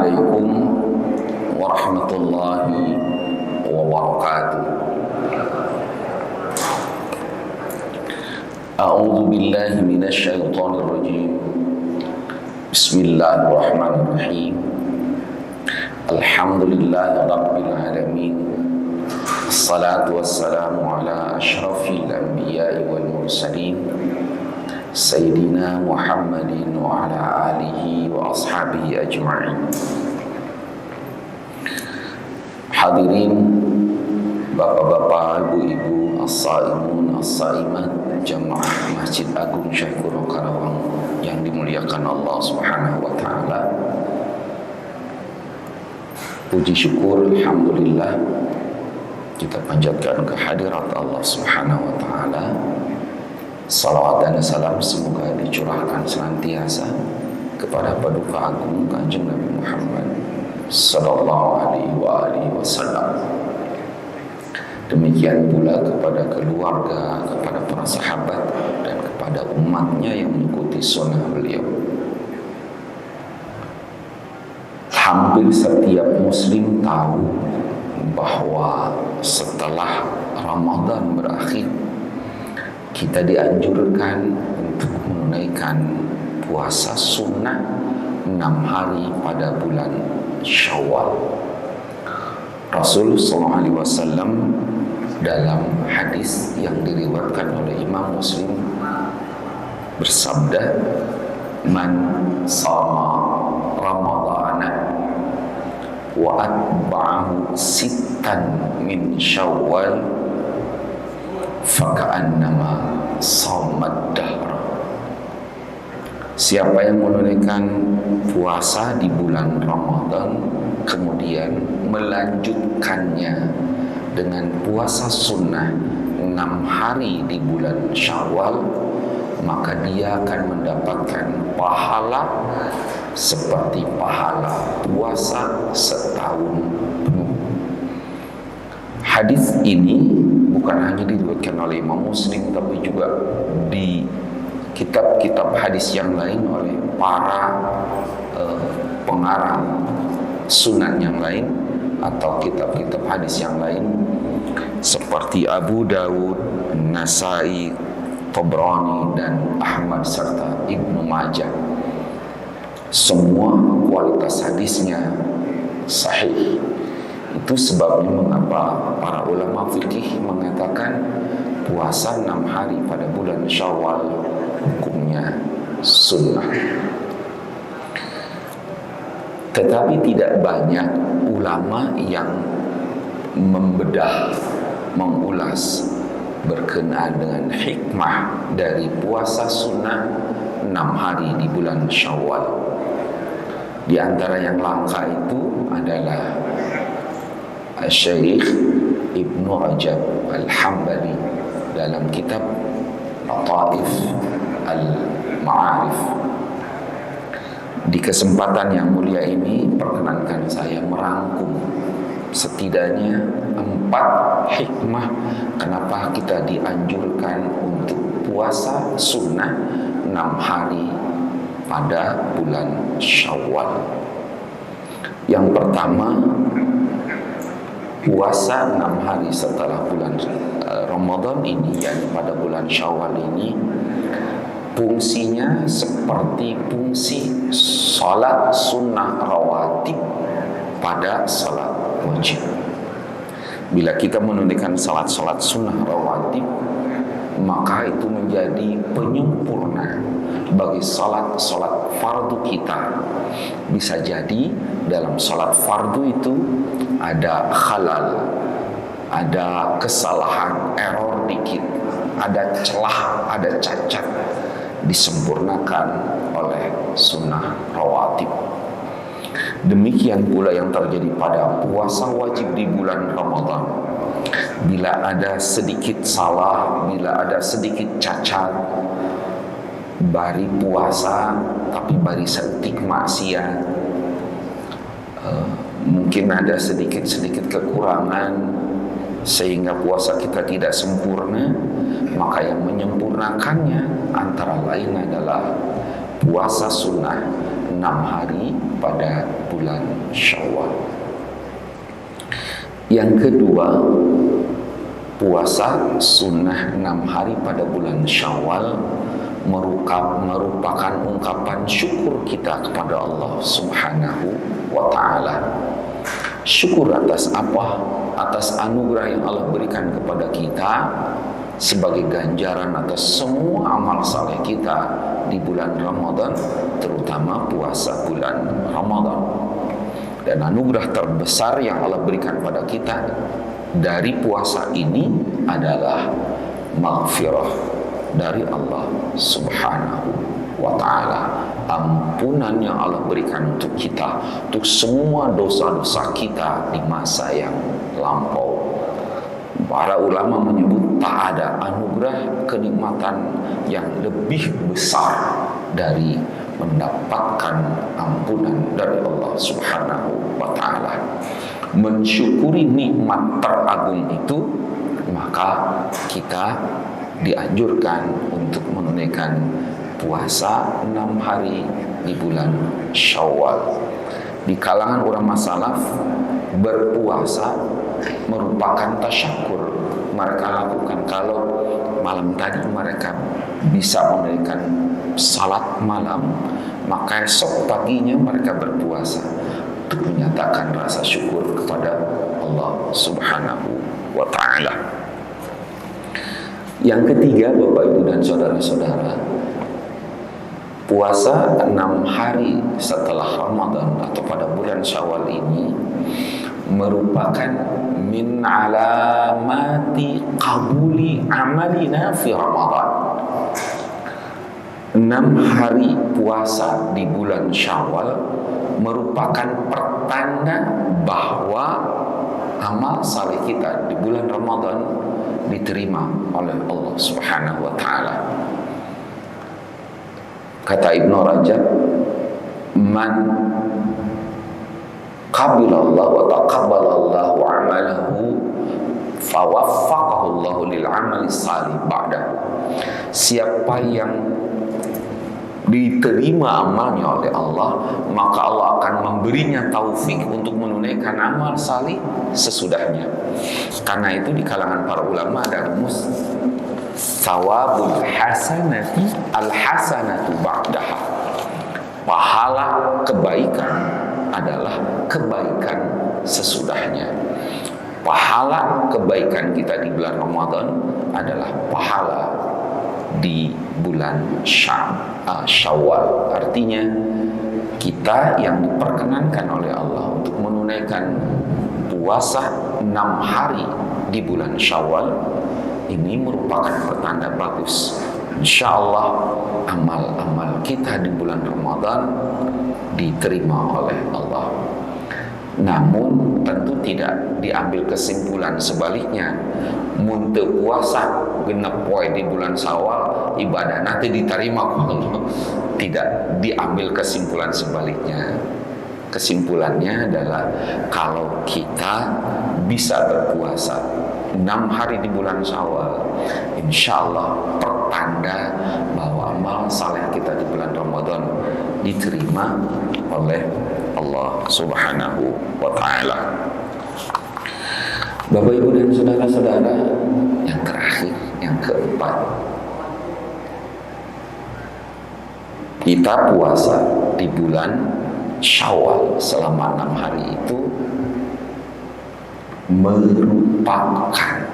Assalamualaikum warahmatullahi wabarakatuh. A'udzu billahi minasy syaithanir rajim. Bismillahirrahmanirrahim. Alhamdulillahirabbil alamin. Assalatu wassalamu ala asyrafil anbiya'i wal mursalin Sayyidina Muhammadin wa ala alihi wa ashabihi ajma'in. Hadirin bapak-bapak, ibu-ibu, as-saimun, as-saimat, jamaah Masjid Agung Syekh Guru Karawang yang dimuliakan Allah Subhanahu wa taala. Puji syukur alhamdulillah kita panjatkan kehadirat Allah Subhanahu wa taala. Salawat dan salam semoga dicurahkan senantiasa kepada Paduka Agung Kanjeng Nabi Muhammad sallallahu alaihi wasallam. Demikian pula kepada keluarga, kepada para sahabat dan kepada umatnya yang mengikuti sunnah beliau. Hampir setiap muslim tahu bahwa setelah Ramadan berakhir, kita dianjurkan untuk menunaikan puasa sunnah 6 hari pada bulan Syawal. Rasul SAW dalam hadis yang diriwayatkan oleh Imam Muslim bersabda, "Man shama Ramadhana wa atba'ahu sittan min Syawal faka'annama shawmad dahr." Siapa yang menunaikan puasa di bulan Ramadan kemudian melanjutkannya dengan puasa sunnah 6 hari di bulan Syawal, maka dia akan mendapatkan pahala seperti pahala puasa setahun penuh. Hadis ini bukan hanya diriwayatkan oleh Imam Muslim, tapi juga di kitab-kitab hadis yang lain oleh para pengarang sunan yang lain atau kitab-kitab hadis yang lain seperti Abu Dawud, Nasai, Tabrani dan Ahmad serta Ibnu Majah. Semua kualitas hadisnya sahih. Itu sebabnya mengapa para ulama fikih mengatakan puasa 6 hari pada bulan Syawal hukumnya sunnah. Tetapi tidak banyak ulama yang membedah, mengulas berkenaan dengan hikmah dari puasa sunnah 6 hari di bulan Syawal. Di antara yang langka itu adalah Syekh Ibnu Rajab Al-Hambali dalam kitab Lataif Al-Ma'arif. Di kesempatan yang mulia ini, perkenankan saya merangkum setidaknya 4 hikmah kenapa kita dianjurkan untuk puasa sunnah 6 hari pada bulan Syawal. Yang pertama, puasa 6 hari setelah bulan Ramadan ini, yakni pada bulan Syawal ini, fungsinya seperti fungsi salat sunnah rawatib pada salat wajib. Bila kita menunaikan salat-salat sunnah rawatib, maka itu menjadi penyempurna bagi salat-salat fardu kita. Bisa jadi dalam salat fardu itu ada khalal, ada kesalahan, error dikit, ada celah, ada cacat, disempurnakan oleh sunnah rawatib. Demikian pula yang terjadi pada puasa wajib di bulan Ramadan. Bila ada sedikit salah, bila ada sedikit cacat, bari puasa tapi bari setik maksiat, mungkin ada sedikit-sedikit kekurangan sehingga puasa kita tidak sempurna, maka yang menyempurnakannya antara lain adalah puasa sunnah 6 hari pada bulan Syawal. Yang kedua, puasa sunnah 6 hari pada bulan Syawal merupakan ungkapan syukur kita kepada Allah Subhanahu wa ta'ala. Syukur atas apa? Atas anugerah yang Allah berikan kepada kita sebagai ganjaran atas semua amal saleh kita di bulan Ramadan, terutama puasa bulan Ramadan. Dan anugerah terbesar yang Allah berikan pada kita dari puasa ini adalah maghfirah dari Allah Subhanahu wa ta'ala. Ampunan yang Allah berikan untuk kita, untuk semua dosa-dosa kita di masa yang lampau. Para ulama menyebut tak ada anugerah kenikmatan yang lebih besar dari mendapatkan ampunan dari Allah Subhanahu wa ta'ala. Mensyukuri nikmat teragung itu, maka kita dianjurkan untuk menunaikan puasa 6 hari di bulan Syawal. Di kalangan ulama salaf, berpuasa merupakan tasyakur. Mereka lakukan kalau malam tadi mereka bisa menunaikan salat malam, maka esok paginya mereka berpuasa untuk menyatakan rasa syukur kepada Allah Subhanahu wa ta'ala. Yang ketiga, Bapak Ibu dan saudara-saudara, puasa 6 hari setelah Ramadan atau pada bulan Syawal ini merupakan min alamati qabuli amalina fi Ramadan. 6 hari puasa di bulan Syawal merupakan pertanda bahwa amal saleh kita di bulan Ramadan diterima oleh Allah Subhanahu wa ta'ala. Kata Ibnu Rajab, man qabilallahu wa taqabbalallahu amalahu fawaffaqahu Allahu lil amali salih ba'dahu. Siapa yang diterima amalnya oleh Allah, maka Allah akan memberinya taufik untuk menunaikan amal salih sesudahnya. Karena itu di kalangan para ulama ada rumus thawabul hasanati al-hasanatu ba'daha. Pahala kebaikan adalah kebaikan sesudahnya. Pahala kebaikan kita di bulan Ramadan adalah pahala di bulan Syawal. Artinya kita yang diperkenankan oleh Allah untuk menunaikan puasa 6 hari di bulan Syawal ini merupakan pertanda bagus. Insya Allah amal-amal kita di bulan Ramadan diterima oleh Allah. Namun tentu tidak diambil kesimpulan sebaliknya. Munte puasa genep poe di bulan Syawal ibadah nanti diterima Allah. Tidak diambil kesimpulan sebaliknya. Kesimpulannya adalah kalau kita bisa berpuasa 6 hari di bulan Syawal, insya Allah pertanda bahwa amal saleh kita di bulan Ramadan diterima oleh Allah Subhanahu wa ta'ala. Bapak Ibu dan saudara-saudara, yang terakhir, yang keempat, kita puasa di bulan Syawal selama 6 hari itu merupakan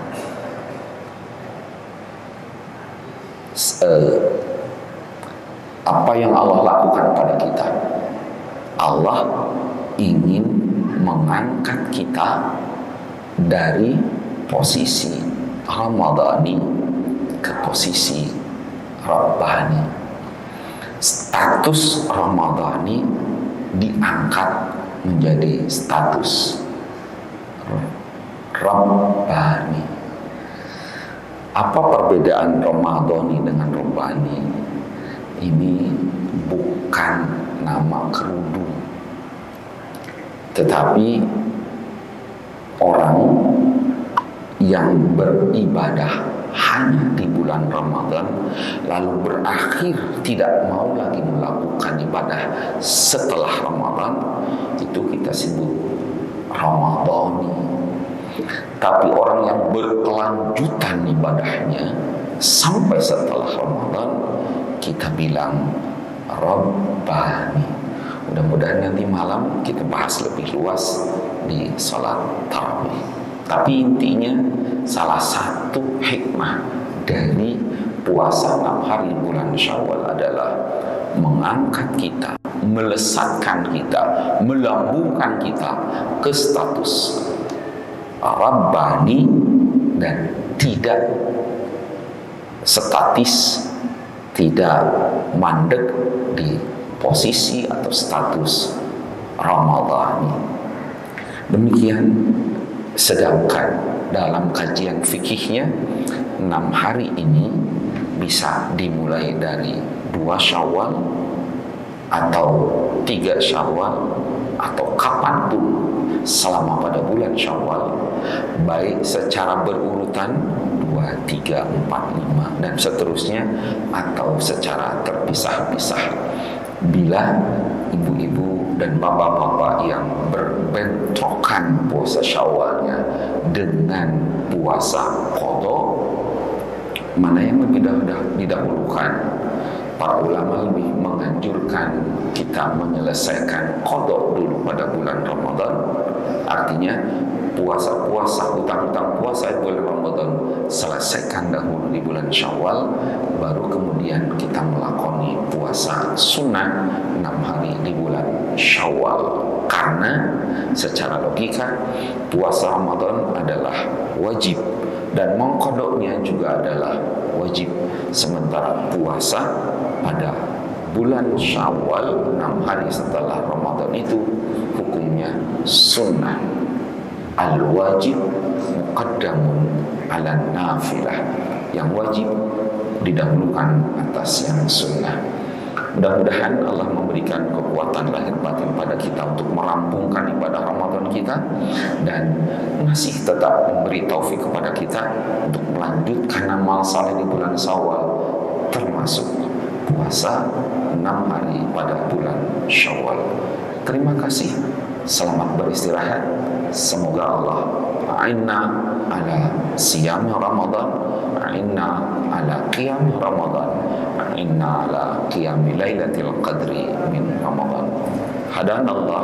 apa yang Allah lakukan pada kita. Allah ingin mengangkat kita dari posisi Ramadhani ke posisi Rabbani. Status Ramadhani diangkat menjadi status Rabbani. Apa perbedaan Ramadhani dengan Rabbani? Ini bukan nama kerudung, tetapi orang yang beribadah hanya di bulan Ramadan lalu berakhir tidak mau lagi melakukan ibadah setelah Ramadan, itu kita sebut Ramadhani. Tapi orang yang berkelanjutan ibadahnya sampai setelah Ramadan, kita bilang Rabbani. Mudah-mudahan nanti malam kita bahas lebih luas di salat tarawih. Tapi intinya salah satu hikmah dari puasa 6 hari bulan Syawal adalah mengangkat kita, melesatkan kita, melambungkan kita ke status Rabbani dan tidak statis, tidak mandek di posisi atau status Ramadhani. Demikian. Sedangkan dalam kajian fikihnya 6 hari ini bisa dimulai dari 2 Syawal atau 3 Syawal atau kapanpun selama pada bulan Syawal, baik secara berurutan 2, 3, 4, 5 dan seterusnya atau secara terpisah-pisah. Bila ibu-ibu dan bapak-bapak yang berbentrokan puasa Syawalnya dengan puasa qadha, mana yang lebih didahulukan? Para ulama lebih menganjurkan kita menyelesaikan qadha dulu pada bulan Ramadan. Artinya puasa-puasa, hutang-hutang puasa bulan Ramadan selesaikan dahulu di bulan Syawal, baru kemudian kita melakoni puasa sunnah 6 hari di bulan Syawal. Karena secara logika puasa Ramadan adalah wajib dan mengqadanya juga adalah wajib, sementara puasa pada bulan Syawal 6 hari setelah Ramadan itu hukumnya sunnah. Al-wajib muqaddamun ala nafilah. Yang wajib didahulukan atas yang sunnah. Mudah-mudahan Allah memberikan kekuatan lahir batin pada kita untuk merampungkan ibadah Ramadan kita dan masih tetap memberi taufik kepada kita untuk melanjutkan amal saleh di bulan Syawal, termasuk puasa 6 hari pada bulan Syawal. Terima kasih. Selamat beristirahat. Semoga Allah a'inna ala siyam Ramadan, a'inna ala qiyam Ramadan, a'inna ala qiyam lailatul qadri min Ramadan. Hadanallah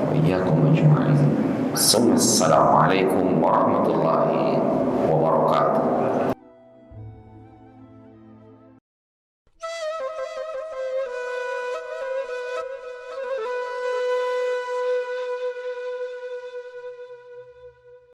wa iyyakum ajma'in. Assalamualaikum warahmatullahi wabarakatuh.